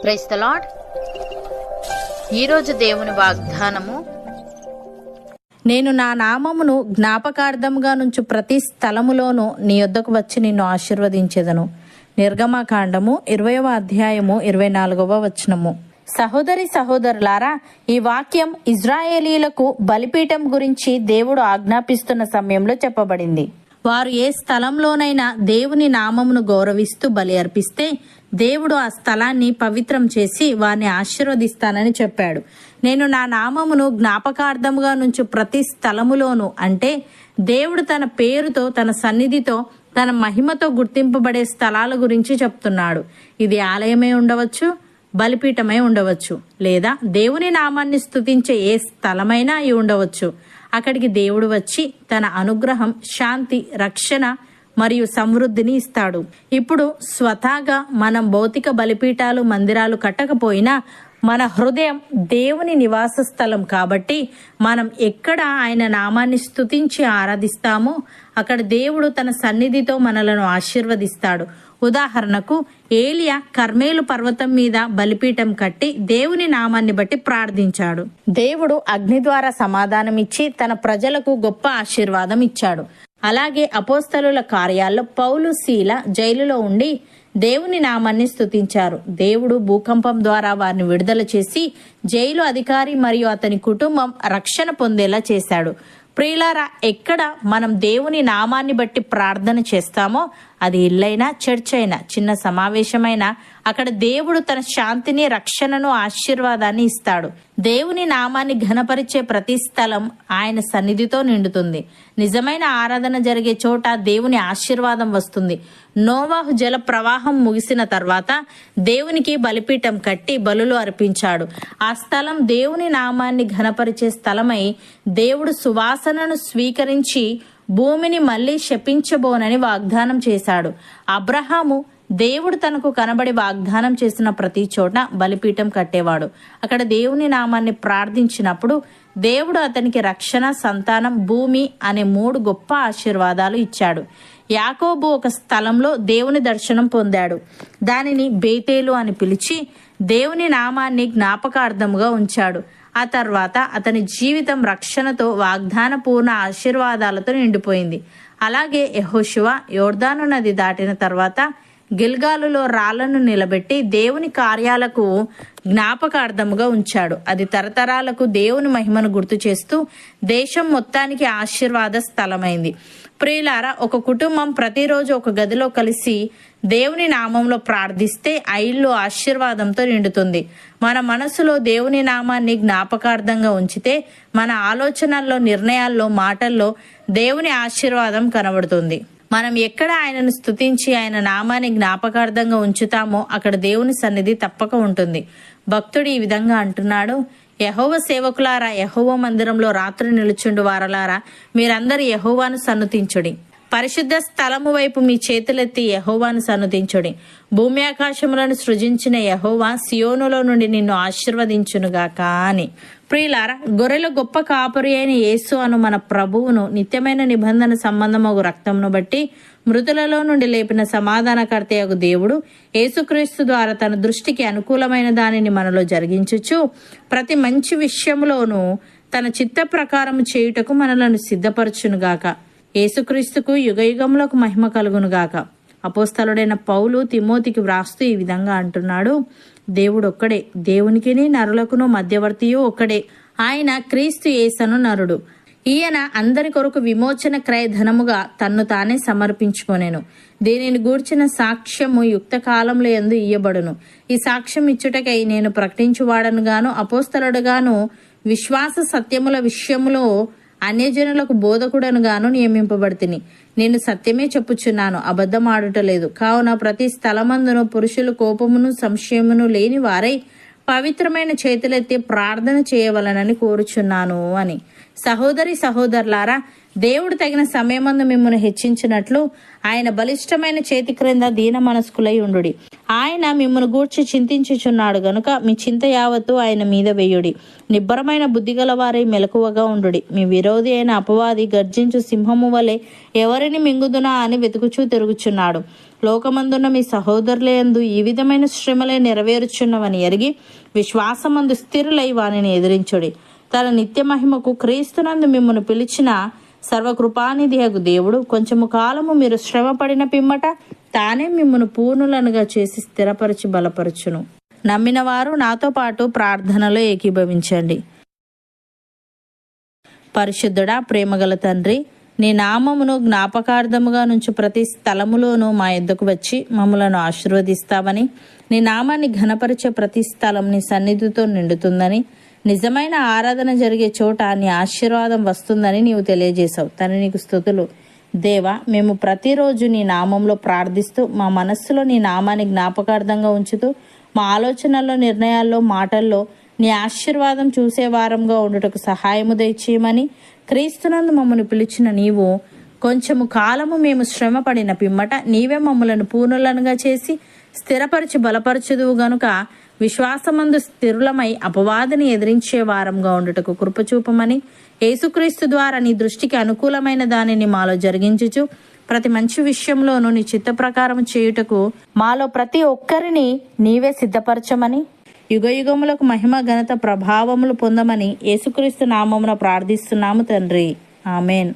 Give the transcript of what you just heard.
Praise the lord. ఈరోజు దేవుని వాగ్దానము, నేను నా నామమును జ్ఞాపకార్థముగా నుంచి ప్రతి స్థలములోనూ నీ యొద్దకు వచ్చి నిన్ను ఆశీర్వదించెదను. నిర్గమకాండము 20వ అధ్యాయము 24వ వచనము. సహోదరి సహోదరులారా, ఈ వాక్యం ఇజ్రాయేలీలకు బలిపీఠం గురించి దేవుడు ఆజ్ఞాపిస్తున్న సమయంలో చెప్పబడింది. వారు ఏ స్థలంలోనైనా దేవుని నామమును గౌరవిస్తూ బలి అర్పిస్తే దేవుడు ఆ స్థలాన్ని పవిత్రం చేసి వారిని ఆశీర్వదిస్తానని చెప్పాడు. నేను నా నామమును జ్ఞాపకార్థముగా నుంచి ప్రతి స్థలములోను అంటే దేవుడు తన పేరుతో, తన సన్నిధితో, తన మహిమతో గుర్తింపబడే స్థలాల గురించి చెప్తున్నాడు. ఇది ఆలయమే ఉండవచ్చు, బలిపీఠమై ఉండవచ్చు, లేదా దేవుని నామాన్ని స్తుతించే ఏ స్థలమైనా అయి ఉండవచ్చు. అక్కడికి దేవుడు వచ్చి తన అనుగ్రహం, శాంతి, రక్షణ మరియు సమృద్ధిని ఇస్తాడు. ఇప్పుడు స్వతహాగా మనం భౌతిక బలిపీఠాలు, మందిరాలు కట్టకపోయినా మన హృదయం దేవుని నివాస స్థలం కాబట్టి మనం ఎక్కడ ఆయన నామాన్ని స్తుతించి ఆరాధిస్తామో అక్కడ దేవుడు తన సన్నిధితో మనలను ఆశీర్వదిస్తాడు. ఉదాహరణకు ఏలియా కర్మేలు పర్వతం మీద బలిపీఠం కట్టి దేవుని నామాన్ని బట్టి ప్రార్థించాడు. దేవుడు అగ్ని ద్వారా సమాధానం ఇచ్చి తన ప్రజలకు గొప్ప ఆశీర్వాదం ఇచ్చాడు. అలాగే అపోస్తలుల కార్యాల్లో పౌలు, శీల జైలులో ఉండి దేవుని నామాన్ని స్తుతించారు. దేవుడు భూకంపం ద్వారా వారిని విడుదల చేసి జైలు అధికారి మరియు అతని కుటుంబం రక్షణ పొందేలా చేశాడు. ప్రియులారా, ఎక్కడ మనం దేవుని నామాన్ని బట్టి ప్రార్థన చేస్తామో, అది ఇల్లైనా, చర్చ్ అయినా, చిన్న సమావేశమైనా, అక్కడ దేవుడు తన శాంతిని, రక్షణను, ఆశీర్వాదాన్ని ఇస్తాడు. దేవుని నామాన్ని ఘనపరిచే ప్రతి స్థలం ఆయన సన్నిధితో నిండుతుంది. నిజమైన ఆరాధన జరిగే చోట దేవుని ఆశీర్వాదం వస్తుంది. నోవాహు జల ప్రవాహం ముగిసిన తర్వాత దేవునికి బలిపీఠం కట్టి బలులు అర్పించాడు. ఆ స్థలం దేవుని నామాన్ని ఘనపరిచే స్థలమై దేవుడు సువాసనను స్వీకరించి భూమిని మళ్లీ శపించబోనని వాగ్దానం చేశాడు. అబ్రహాము దేవుడు తనకు కనబడి వాగ్దానం చేసిన ప్రతి చోట బలిపీఠం కట్టేవాడు. అక్కడ దేవుని నామాన్ని ప్రార్థించినప్పుడు దేవుడు అతనికి రక్షణ, సంతానం, భూమి అనే 3 గొప్ప ఆశీర్వాదాలు ఇచ్చాడు. యాకోబు ఒక స్థలంలో దేవుని దర్శనం పొందాడు. దానిని బేతేలు అని పిలిచి దేవుని నామాన్ని జ్ఞాపకార్థముగా ఉంచాడు. ఆ తర్వాత అతని జీవితం రక్షణతో, వాగ్దాన పూర్ణ ఆశీర్వాదాలతో నిండిపోయింది. అలాగే యెహోషువ యోర్దాను నది దాటిన తర్వాత గిల్గాలులో రాళ్లను నిలబెట్టి దేవుని కార్యాలకు జ్ఞాపకార్థముగా ఉంచాడు. అది తరతరాలకు దేవుని మహిమను గుర్తు చేస్తూ దేశం మొత్తానికి ఆశీర్వాద స్థలమైంది. ప్రియులారా, ఒక కుటుంబం ప్రతిరోజు ఒక గదిలో కలిసి దేవుని నామంలో ప్రార్థిస్తే ఆ ఇల్లు ఆశీర్వాదంతో నిండుతుంది. మన మనసులో దేవుని నామాన్ని జ్ఞాపకార్థంగా ఉంచితే మన ఆలోచనల్లో, నిర్ణయాల్లో, మాటల్లో దేవుని ఆశీర్వాదం కనబడుతుంది. మనం ఎక్కడ ఆయనను స్తుతించి ఆయన నామాన్ని జ్ఞాపకార్థంగా ఉంచుతామో అక్కడ దేవుని సన్నిధి తప్పక ఉంటుంది. భక్తుడు ఈ విధంగా అంటున్నాడు: యెహోవా సేవకులారా, యెహోవా మందిరంలో రాత్రి నిలుచుండు వారలారా, మీరందరూ యెహోవాను సన్నుతించుడి. పరిశుద్ధ స్థలము వైపు మీ చేతులెత్తి యెహోవాను సన్నుతించుడి. భూమి ఆకాశములను సృజించిన యెహోవా సియోనులో నుండి నిన్ను ఆశీర్వదించునుగాక అని. ప్రియులారా, గొర్రెల గొప్ప కాపరి అయిన యేసు అను మన ప్రభువును నిత్యమైన నిబంధన సంబంధమగు రక్తమును బట్టి మృతులలో నుండి లేపిన సమాధానకర్తయగు దేవుడు యేసుక్రీస్తు ద్వారా తన దృష్టికి అనుకూలమైన దానిని మనలో జరిగించుచు ప్రతి మంచి విషయములోనూ తన చిత్త ప్రకారము చేయుటకు మనలను సిద్ధపరచునుగాక. యేసుక్రీస్తుకు యుగయుగములకు మహిమ కలుగునుగాక. అపోస్తలుడైన పౌలు తిమోతికి వ్రాస్తూ ఈ విధంగా అంటున్నాడు: దేవుడు ఒక్కడే, దేవునికిని నరులకును మధ్యవర్తియు ఒక్కడే, ఆయన క్రీస్తు యేసను నరుడు. ఈయన అందరి కొరకు విమోచన క్రయధనముగా తన్ను తానే సమర్పించుకొనెను. దీనిని గూర్చిన సాక్ష్యము యుక్త కాలంలో యందు ఇయ్యబడును. ఈ సాక్ష్యం ఇచ్చుటకై నేను ప్రకటించువాడనుగాను, అపోస్తలుడుగాను, విశ్వాస సత్యముల విషయములో అన్యజనులకు బోధకుడనుగాను నియమింపబడితిని. నేను సత్యమే చెప్పుచున్నాను, అబద్ధమాడుటలేదు. కావున ప్రతి స్థలమందును పురుషులు కోపమును సంశయమును లేని వారై పవిత్రమైన చేతులెత్తి ప్రార్థన చేయవలనని కోరుచున్నాను అని. సహోదరి సహోదరులారా, దేవుడు తగిన సమయమందు మిమ్మల్ని హెచ్చించినట్లు ఆయన బలిష్టమైన చేతి క్రింద దీన మనస్కులై ఉండుడి. ఆయన మిమ్మల్ని గూర్చి చింతించుచున్నాడు గనుక మీ చింత యావత్తు ఆయన మీద వేయుడి. నిబ్బరమైన బుద్ధిగల వారై మెలకువగా ఉండుడి. మీ విరోధి అయిన అపవాది గర్జించు సింహము వలె ఎవరిని మింగుదునా అని వెతుకుచూ తిరుగుచున్నాడు. లోకమందున్న మీ సహోదరులందు ఈ విధమైన శ్రమలే నెరవేరుచున్నవని ఎరిగి విశ్వాసమందు స్థిరులై వానిని ఎదిరించుడి. తన నిత్య మహిమకు క్రీస్తునందు మిమ్మల్ని పిలిచిన సర్వకృపానిధియగు దేవుడు కొంచెము కాలము మీరు శ్రమ పడిన పిమ్మట తానే మిమ్మల్ని పూర్ణులనుగా చేసి స్థిరపరచి బలపరచును. నమ్మిన వారు నాతో పాటు ప్రార్థనలో ఏకీభవించండి. పరిశుద్ధుడా, ప్రేమగల తండ్రి, నీ నామమును జ్ఞాపకార్థముగా నుంచి ప్రతి స్థలములోనూ మా యొద్దకు వచ్చి మమ్మలను ఆశీర్వదిస్తావని, నీ నామాన్ని ఘనపరిచే ప్రతి స్థలం నీ సన్నిధితో నిండుతుందని, నిజమైన ఆరాధన జరిగే చోట నీ ఆశీర్వాదం వస్తుందని నీవు తెలియజేశావు. తండ్రి, నీకు స్తుతులు. దేవా, మేము ప్రతిరోజు నీ నామంలో ప్రార్థిస్తూ మా మనస్సులో నీ నామాన్ని జ్ఞాపకార్థంగా ఉంచుతూ మా ఆలోచనల్లో, నిర్ణయాల్లో, మాటల్లో నీ ఆశీర్వాదం చూసే వారంగా ఉండుటకు సహాయము దయచేయమని, క్రీస్తునందు మమ్మల్ని పిలిచిన నీవు కొంచెము కాలము మేము శ్రమ పడిన పిమ్మట నీవే మమ్మలను పూర్ణులనుగా చేసి స్థిరపరిచి బలపరచుదువు గనుక విశ్వాసమందు స్థిరులమై అపవాదిని ఎదిరించే వారంగా ఉండుటకు కృపచూపమని, యేసుక్రీస్తు ద్వారా నీ దృష్టికి అనుకూలమైన దానిని మాలో జరిగించుచు ప్రతి మంచి విషయంలోనూ నీ చిత్త ప్రకారం చేయుటకు మాలో ప్రతి ఒక్కరిని నీవే సిద్ధపరచమని, యుగయుగములకు మహిమ ఘనత ప్రభావములు పొందమని యేసుక్రీస్తు నామమున ప్రార్థిస్తున్నాము తండ్రి. ఆమెన్.